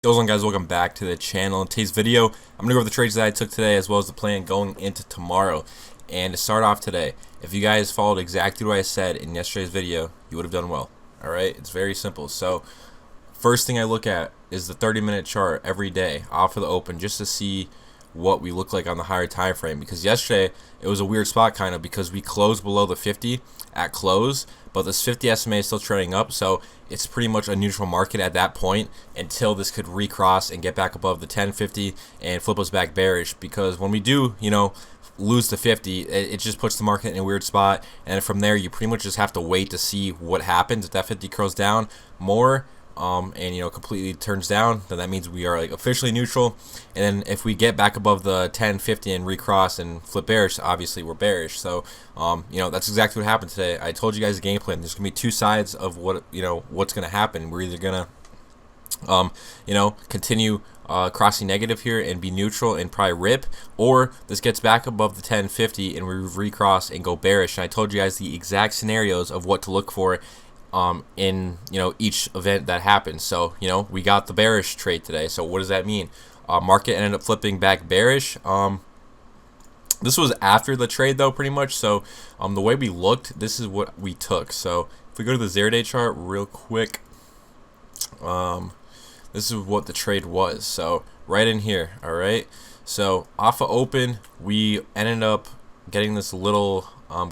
What's going on, guys? Welcome back to the channel. In today's video, I'm going to go over the trades that I took today as well as the plan going into tomorrow. And to start off today, if you guys followed exactly what I said in yesterday's video, you would have done well. Alright, it's very simple. So, first thing I look at is the 30-minute chart every day off of the open just to see what we look like on the higher time frame, because yesterday it was a weird spot kind of because we closed below the 50 at close, but this 50 SMA is still trading up, so it's pretty much a neutral market at that point until this could recross and get back above the 1050 and flip us back bearish. Because when we do, lose the 50, it just puts the market in a weird spot, and from there you pretty much just have to wait to see what happens. If that 50 curls down more and completely turns down, then that means we are like officially neutral. And then if we get back above the 1050 and recross and flip bearish, obviously we're bearish. So that's exactly what happened today. I told you guys the game plan. There's gonna be two sides of what's gonna happen. We're either gonna continue crossing negative here and be neutral and probably rip, or this gets back above the 1050 and we recross and go bearish. And I told you guys the exact scenarios of what to look for in each event that happens. So we got the bearish trade today. So what does that mean? Market ended up flipping back bearish. This was after the trade though, pretty much. So the way we looked, this is what we took. So if we go to the 0-day chart real quick, this is what the trade was. So right in here, all right. So off of open, we ended up getting this little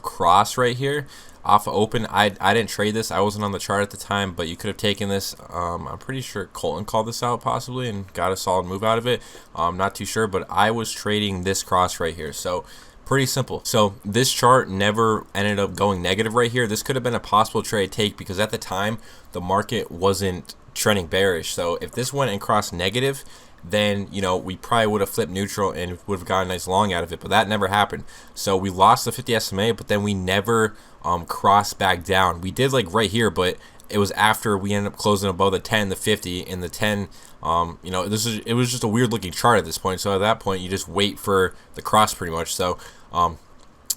cross right here. Off of open, I didn't trade this. I wasn't on the chart at the time, but you could have taken this. I'm pretty sure Colton called this out possibly and got a solid move out of it. I'm not too sure, but I was trading this cross right here. So pretty simple. So this chart never ended up going negative right here. This could have been a possible trade take because at the time the market wasn't trending bearish. So if this went and crossed negative, then we probably would have flipped neutral and would have gotten a nice long out of it, but that never happened. So we lost the 50 SMA, but then we never crossed back down. We did like right here, but it was after we ended up closing above the 10, the 50, and the 10. It was just a weird looking chart at this point. So at that point, you just wait for the cross pretty much. So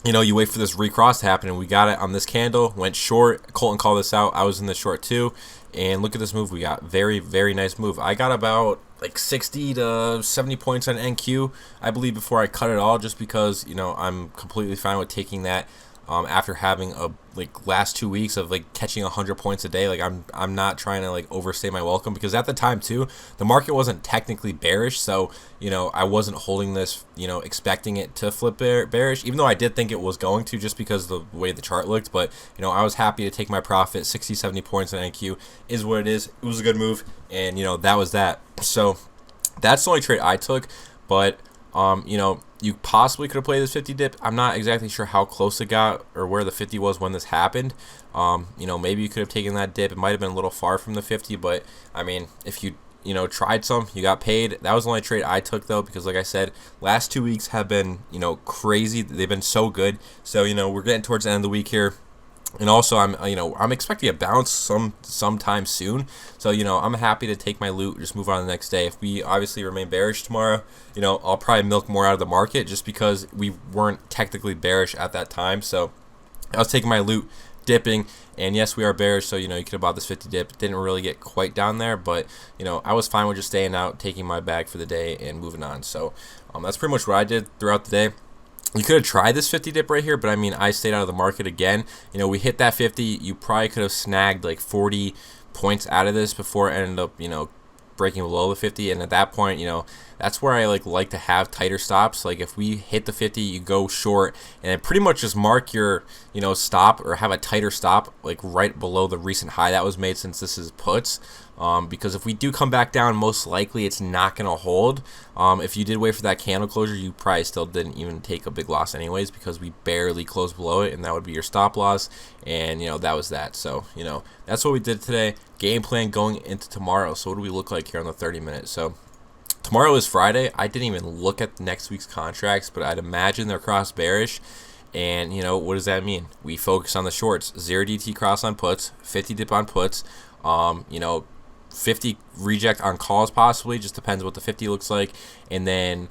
you wait for this recross to happen, and we got it on this candle. Went short. Colton called this out. I was in the short too. And look at this move we got. Very, very nice move. I got about like 60 to 70 points on NQ, I believe, before I cut it all, just because I'm completely fine with taking that. After having a last 2 weeks of catching 100 points a day, I'm not trying to overstay my welcome, because at the time too the market wasn't technically bearish, so I wasn't holding this expecting it to flip bearish, even though I did think it was going to, just because of the way the chart looked. But I was happy to take my profit. 60-70 points on NQ is what it is. It was a good move, and that was that. So that's the only trade I took. But you possibly could have played this 50 dip. I'm not exactly sure how close it got or where the 50 was when this happened. Maybe you could have taken that dip. It might have been a little far from the 50, but I mean, if you tried some, you got paid. That was the only trade I took though, because like I said, last 2 weeks have been crazy. They've been so good. So we're getting towards the end of the week here. And also, I'm expecting a bounce sometime soon. So I'm happy to take my loot, just move on to the next day. If we obviously remain bearish tomorrow, I'll probably milk more out of the market, just because we weren't technically bearish at that time. So I was taking my loot, dipping, and yes, we are bearish. So you could have bought this 50 dip. It didn't really get quite down there, but I was fine with just staying out, taking my bag for the day, and moving on. So that's pretty much what I did throughout the day. You could have tried this 50 dip right here, but I mean, I stayed out of the market again. We hit that 50. You probably could have snagged like 40 points out of this before it ended up, breaking below the 50. And at that point, that's where I like to have tighter stops. Like if we hit the 50, you go short and then pretty much just mark your, stop, or have a tighter stop like right below the recent high that was made, since this is puts. Because if we do come back down, most likely it's not going to hold. If you did wait for that candle closure, you probably still didn't even take a big loss anyways, because we barely closed below it, and that would be your stop loss. And that was that. So that's what we did today. Game plan going into tomorrow. So what do we look like here on the 30 minutes? So tomorrow is Friday. I didn't even look at next week's contracts, but I'd imagine they're cross bearish. And what does that mean? We focus on the shorts. 0 DT cross on puts, 50 dip on puts. 50 reject on calls possibly, just depends what the 50 looks like. And then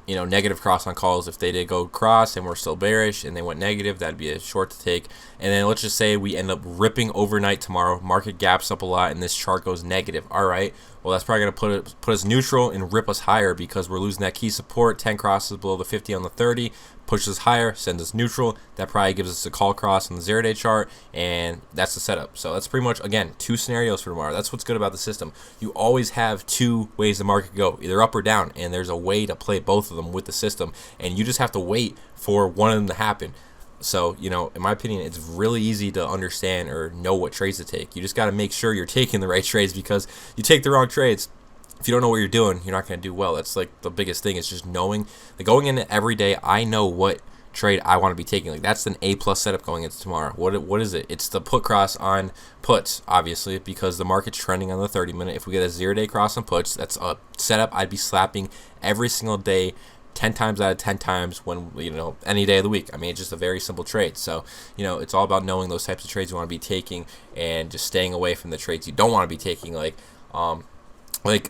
negative cross on calls. If they did go cross and we're still bearish and they went negative, that'd be a short to take. And then let's just say we end up ripping overnight tomorrow, market gaps up a lot, and this chart goes negative. All right, Well, that's probably going to put us neutral and rip us higher because we're losing that key support. 10 crosses below the 50 on the 30 pushes us higher, sends us neutral. That probably gives us a call cross on the 0-day chart, and that's the setup. So that's pretty much, again, 2 scenarios for tomorrow. That's what's good about the system. You always have 2 ways the market could go, either up or down, and there's a way to play both of them with the system, and you just have to wait for one of them to happen. So, you know, in my opinion, it's really easy to understand or know what trades to take. You just got to make sure you're taking the right trades, because you take the wrong trades, if you don't know what you're doing, you're not going to do well. That's like the biggest thing, is just knowing. Like, going in every day, I know what trade I want to be taking. Like, that's an A+ setup going into tomorrow. What is it? It's the put cross on puts, obviously, because the market's trending on the 30-minute. If we get a 0-day cross on puts, that's a setup I'd be slapping every single day, 10 times out of 10 times, when, you know, any day of the week. I mean, it's just a very simple trade. So, you know, it's all about knowing those types of trades you want to be taking and just staying away from the trades you don't want to be taking. Like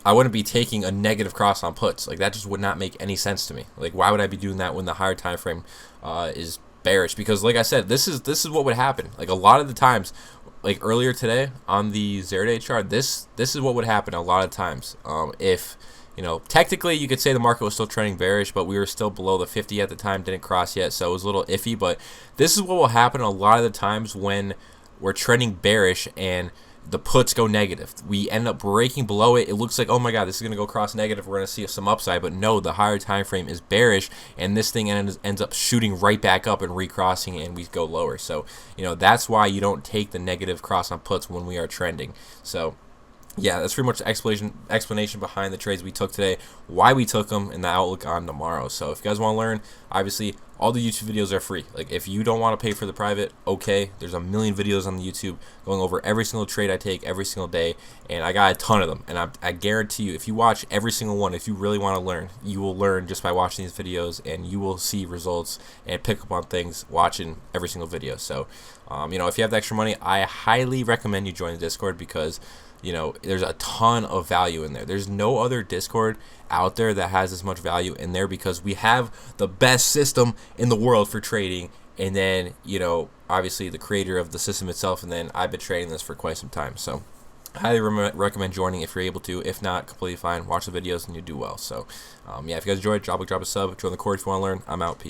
I wouldn't be taking a negative cross on puts. Like, that just would not make any sense to me. Like, why would I be doing that when the higher time frame is bearish? Because, like I said, this is what would happen. Like, a lot of the times, like earlier today on the 0-day chart, this is what would happen a lot of times. If, you know, technically you could say the market was still trending bearish, but we were still below the 50 at the time, didn't cross yet, so it was a little iffy. But this is what will happen a lot of the times when we're trending bearish and the puts go negative. We end up breaking below it. It looks like, oh my god, this is going to go cross negative, we're going to see some upside. But no, the higher time frame is bearish, and this thing ends up shooting right back up and recrossing, and we go lower. So, you know, that's why you don't take the negative cross on puts when we are trending. So yeah, that's pretty much the explanation behind the trades we took today, why we took them, and the outlook on tomorrow. So if you guys want to learn, obviously all the YouTube videos are free. Like, if you don't want to pay for the private, okay, there's a million videos on the YouTube going over every single trade I take every single day, and I got a ton of them. And I guarantee you, if you watch every single one, if you really want to learn, you will learn just by watching these videos, and you will see results and pick up on things watching every single video. So, you know, if you have the extra money, I highly recommend you join the Discord, because, you know, there's a ton of value in there. There's no other Discord out there that has as much value in there, because we have the best system in the world for trading. And then, you know, obviously the creator of the system itself, and then I've been trading this for quite some time. So highly recommend joining if you're able to. If not, completely fine. Watch the videos and you do well. So yeah, if you guys enjoyed, drop a sub, join the course if you want to learn. I'm out. Peace.